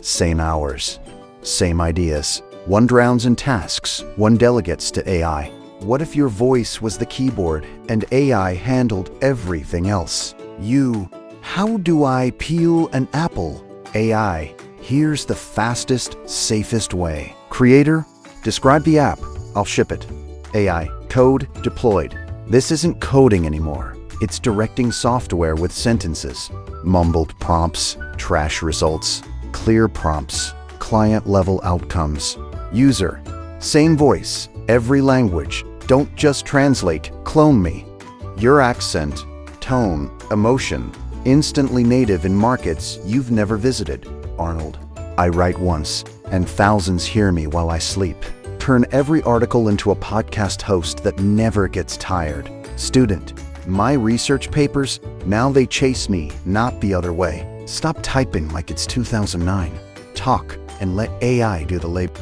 same hours, same ideas. One drowns in tasks, one delegates to AI. What if your voice was the keyboard and AI handled everything else? How do I peel an apple? AI, here's the fastest, safest way. Creator, describe the app, I'll ship it. AI, code deployed. This isn't coding anymore. It's directing software with sentences. Mumbled prompts, trash results, clear prompts, client-level outcomes. User, same voice, every language. Don't just translate, clone me. Your accent, tone, emotion, instantly native in markets you've never visited. Arnold, I write once, and thousands hear me while I sleep. Turn every article into a podcast host that never gets tired. Student, my research papers, now they chase me, not the other way. Stop typing like it's 2009. Talk and let AI do the labor.